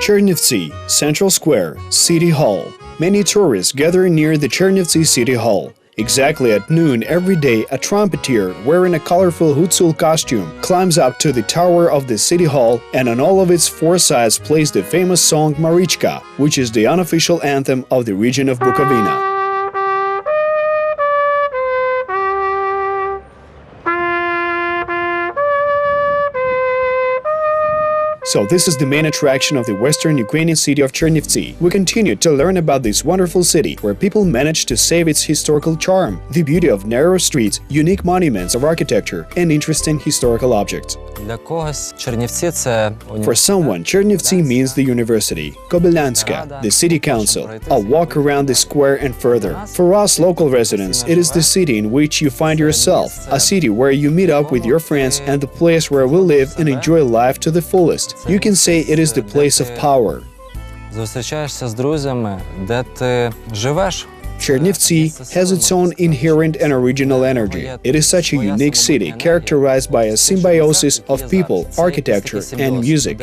Chernivtsi, Central Square, City Hall. Many tourists gather near the Chernivtsi City Hall. Exactly at noon every day, a trumpeter wearing a colorful Hutsul costume climbs up to the tower of the City Hall and on all of its four sides plays the famous song Marichka, which is the unofficial anthem of the region of Bukovyna. So this is the main attraction of the western Ukrainian city of Chernivtsi. We continue to learn about this wonderful city, where people managed to save its historical charm, the beauty of narrow streets, unique monuments of architecture, and interesting historical objects. For someone, Chernivtsi means the university, Kobylyanska, the city council, a walk around the square and further. For us local residents, it is the city in which you find yourself, a city where you meet up with your friends and the place where we live and enjoy life to the fullest. You can say it is the place of power. Chernivtsi has its own inherent and original energy. It is such a unique city, characterized by a symbiosis of people, architecture, and music.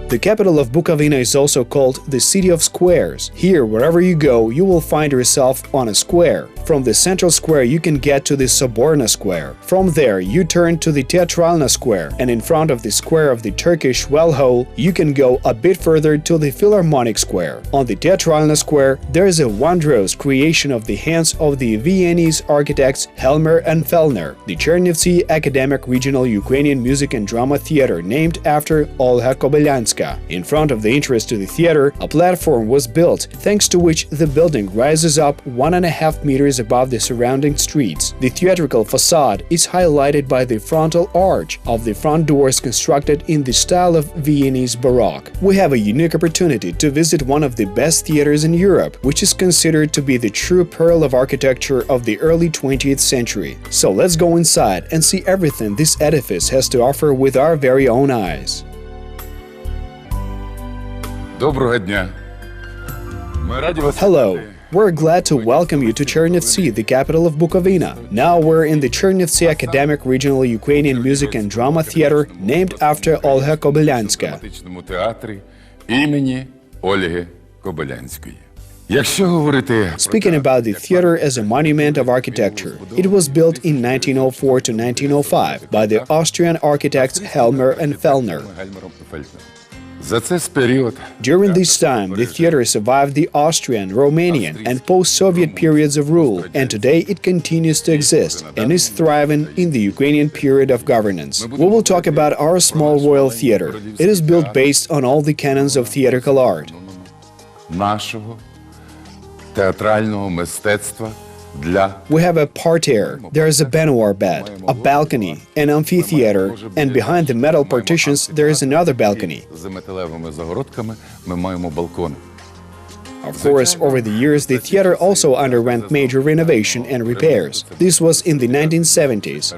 The capital of Bukovyna is also called the City of Squares. Here, wherever you go, you will find yourself on a square. From the central square, you can get to the Soborna Square. From there, you turn to the Teatralna Square, and in front of the square of the Turkish Well Hole, you can go a bit further to the Philharmonic Square. On the Teatralna Square, there is a wondrous creation of the hands of the Viennese architects Helmer and Fellner, the Chernivtsi Academic Regional Ukrainian Music and Drama Theater, named after Olga Kobylyanska. In front of the entrance to the theater, a platform was built, thanks to which the building rises up 1.5 meters above the surrounding streets. The theatrical facade is highlighted by the frontal arch of the front doors constructed in the style of Viennese Baroque. We have a unique opportunity to visit one of the best theaters in Europe, which is considered to be the true pearl of architecture of the early 20th century. So let's go inside and see everything this edifice has to offer with our very own eyes. Hello. We're glad to welcome you to Chernivtsi, the capital of Bukovyna. Now we're in the Chernivtsi Academic Regional Ukrainian Music and Drama Theater, named after Olga Kobylyanska. Speaking about the theater as a monument of architecture, it was built in 1904 to 1905 by the Austrian architects Helmer and Fellner. During this time, the theater survived the Austrian, Romanian, and post-Soviet periods of rule, and today it continues to exist and is thriving in the Ukrainian period of governance. We will talk about our small royal theater. It is built based on all the canons of theatrical art. We have a parterre, there is a baignoire bed, a balcony, an amphitheater, and behind the metal partitions there is another balcony. Of course, over the years, the theater also underwent major renovation and repairs. This was in the 1970s.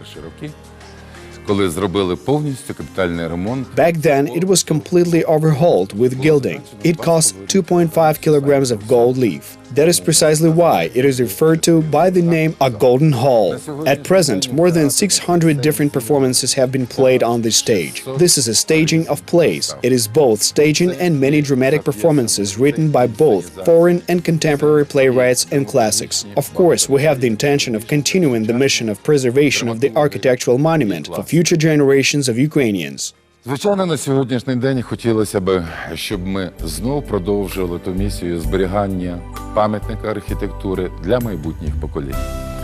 Back then, it was completely overhauled with gilding. It cost 2.5 kilograms of gold leaf. That is precisely why it is referred to by the name a Golden Hall. At present, more than 600 different performances have been played on this stage. This is a staging of plays. It is both staging and many dramatic performances written by both foreign and contemporary playwrights and classics. Of course, we have the intention of continuing the mission of preservation of the architectural monument for future generations of Ukrainians. Звичайно, на сьогоднішній день хотілося б, щоб ми знов продовжили ту місію зберігання пам'ятника архітектури для майбутніх поколінь.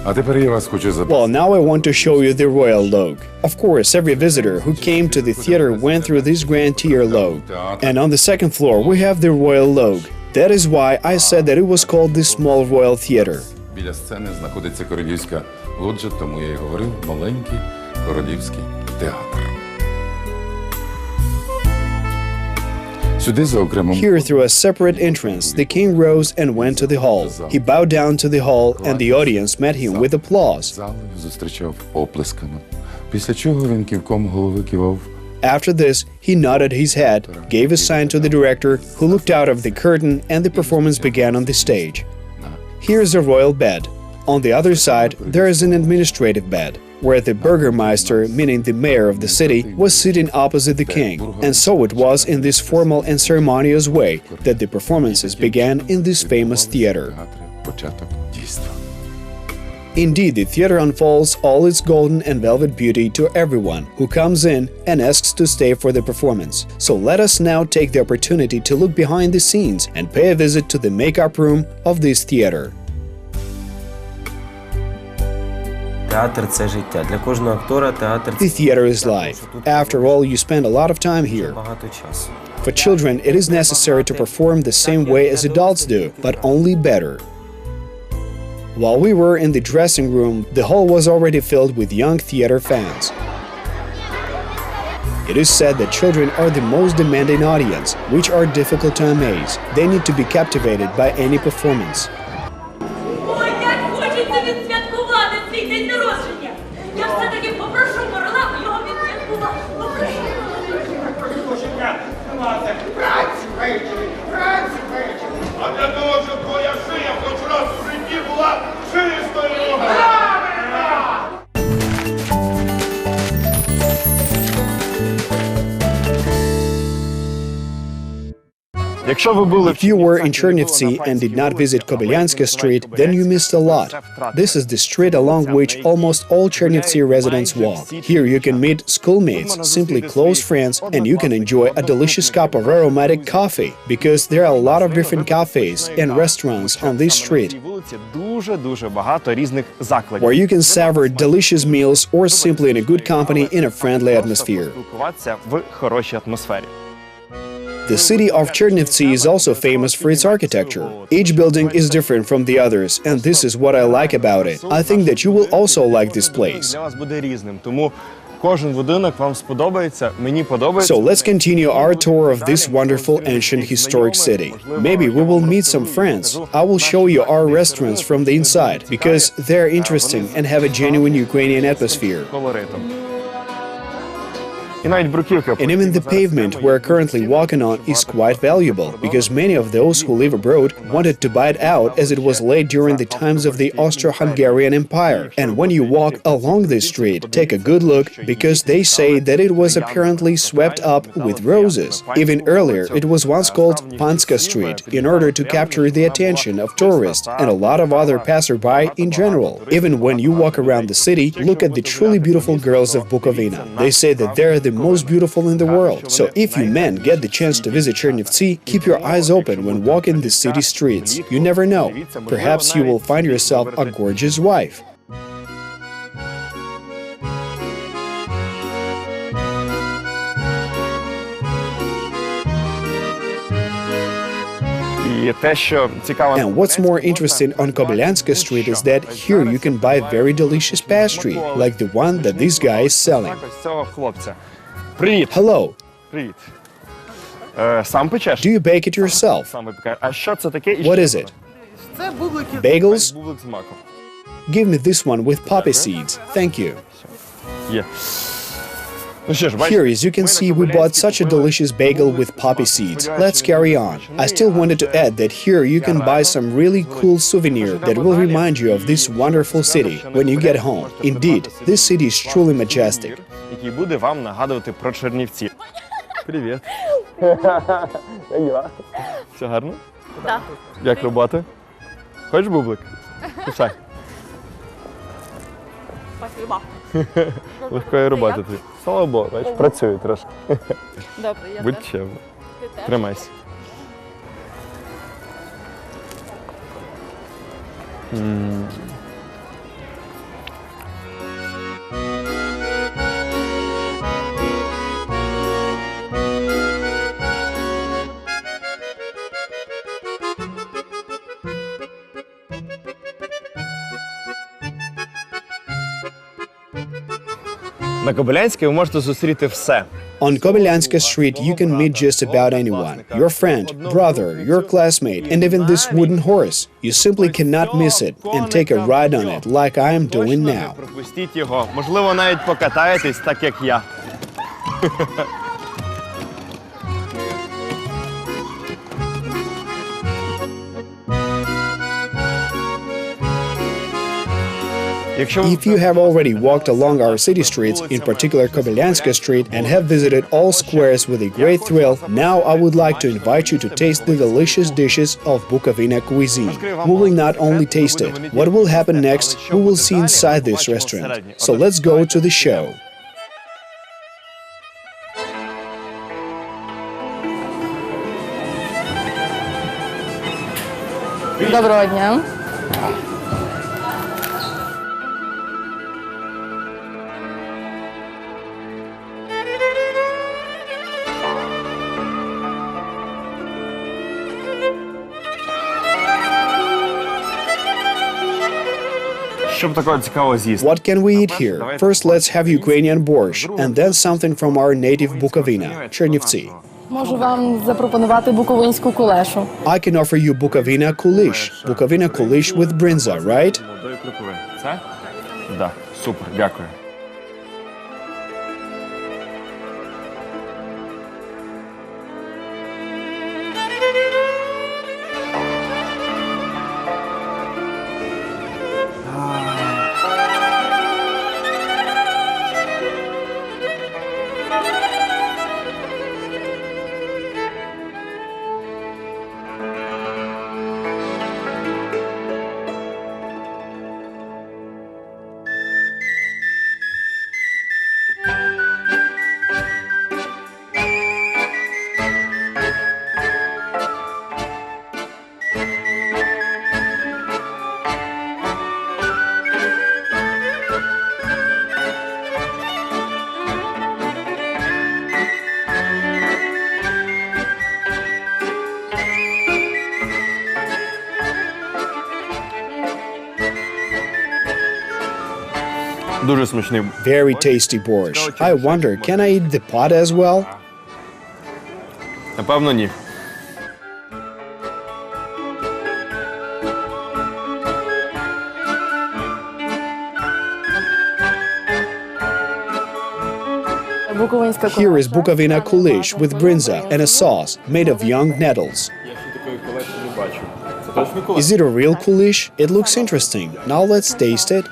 А тепер я вас хочу запитати. Well, now I want to show you the royal log. Of course, every visitor who came to the theater went through this grand tier log. And on the second floor, we have the royal log. That is why I said that it was called the small royal theater. Біля сцени знаходиться королівська лоджа, тому я й говорив маленький королівський театр. Here, through a separate entrance, the king rose and went to the hall. He bowed down to the hall, and the audience met him with applause. After this, he nodded his head, gave a sign to the director, who looked out of the curtain, and the performance began on the stage. Here is a royal bed. On the other side, there is an administrative bed. where the Bürgermeister, meaning the mayor of the city, was sitting opposite the king. And so it was in this formal and ceremonious way that the performances began in this famous theater. Indeed, the theater unfolds all its golden and velvet beauty to everyone who comes in and asks to stay for the performance. So let us now take the opportunity to look behind the scenes and pay a visit to the makeup room of this theater. The theater is life. After all, you spend a lot of time here. For children, it is necessary to perform the same way as adults do, but only better. While we were in the dressing room, the hall was already filled with young theater fans. It is said that children are the most demanding audience, which are difficult to amaze. They need to be captivated by any performance. If you were in Chernivtsi and did not visit Kobylyanska Street, then you missed a lot. This is the street along which almost all Chernivtsi residents walk. Here you can meet schoolmates, simply close friends, and you can enjoy a delicious cup of aromatic coffee, because there are a lot of different cafes and restaurants on this street, where you can savor delicious meals or simply in a good company in a friendly atmosphere. The city of Chernivtsi is also famous for its architecture. Each building is different from the others, and this is what I like about it. I think that you will also like this place. So let's continue our tour of this wonderful ancient historic city. Maybe we will meet some friends. I will show you our restaurants from the inside, because they're interesting and have a genuine Ukrainian atmosphere. And even the pavement we're currently walking on is quite valuable, because many of those who live abroad wanted to buy it out as it was laid during the times of the Austro-Hungarian Empire. And when you walk along this street, take a good look, because they say that it was apparently swept up with roses. Even earlier, it was once called Panska Street, in order to capture the attention of tourists and a lot of other passersby in general. Even when you walk around the city, look at the truly beautiful girls of Bukovyna. They say that they're the most beautiful in the world. So if you men get the chance to visit Chernivtsi, keep your eyes open when walking the city streets. You never know. Perhaps you will find yourself a gorgeous wife. And what's more interesting on Kobylyanska Street is that here you can buy very delicious pastry, like the one that this guy is selling. Hello. Do you bake it yourself? What is it? Bagels? Give me this one with poppy seeds. Thank you. Here, as you can see, we bought such a delicious bagel with poppy seeds. Let's carry on. I still wanted to add that here you can buy some really cool souvenir that will remind you of this wonderful city when you get home. Indeed, this city is truly majestic. Привіт. Як діла? Все гарно? Так. Як робота? Хочеш бублик? Кусай. Спасибо. Легкої роботи тобі. Слава Богу, бачиш, працюю трошки. Добре, я Будь теж. чемно. Ти теж. Тримайся. На Кобилянській ви можете зустріти все. On Kobylyanska Street, you can meet just about anyone. Your friend, brother, your classmate, and even this wooden horse. You simply cannot miss it and take a ride on it like I am doing now. Пропустіть його. Можливо, навіть покатаєтесь, так як я. If you have already walked along our city streets, in particular Kobylyanska Street, and have visited all squares with a great thrill, now I would like to invite you to taste the delicious dishes of Bukovyna cuisine. We will not only taste it. What will happen next, we will see inside this restaurant. So let's go to the show. Доброго дня. Щоб такого цікавого з'їсти. What can we eat here? First, let's have Ukrainian Borscht, and then something from our native Bukovyna, Chernivtsi. Можу вам запропонувати буковинську кулешу. I can offer you Bukovyna kulish. Bukovyna kulish with brinza, right? Молодої клюкви. Це? Да, супер, дякую. Дуже смачний. Very tasty borscht. I wonder, can I eat the pot as well? Напевно, ні. Буковинська Here is Bukovyna kulish with brinza and a sauce made of young nettles. Я ще такої кулеші не бачу. Це точно кулеш? Is it a real kulish? It looks interesting. Now let's taste it.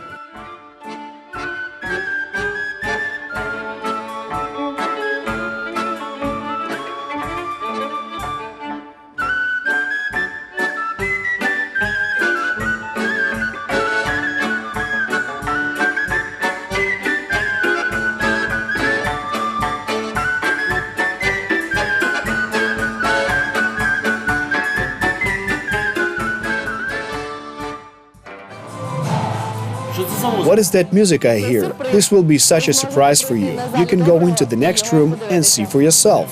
What is that music I hear? This will be such a surprise for you. You can go into the next room and see for yourself.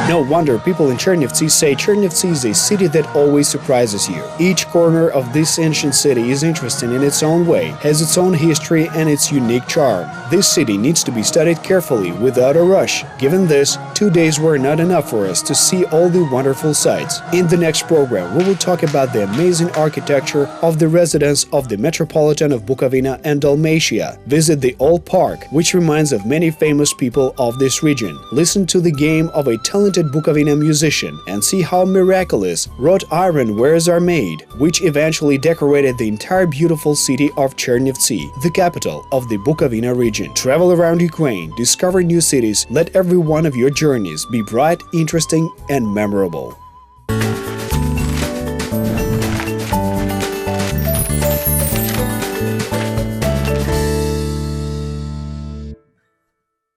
No wonder people in Chernivtsi say Chernivtsi is a city that always surprises you. Each corner of this ancient city is interesting in its own way, has its own history and its unique charm. This city needs to be studied carefully without a rush. Given this, 2 days were not enough for us to see all the wonderful sights. In the next program, we will talk about the amazing architecture of the residence of the Metropolitan of Bukovyna and Dalmatia. Visit the old park, which reminds of many famous people of this region. Listen to the game of a talented Bukovyna musician and see how miraculous wrought iron wares are made, which eventually decorated the entire beautiful city of Chernivtsi, the capital of the Bukovyna region. Travel around Ukraine, discover new cities, let every one of your journeys be bright, interesting, and memorable.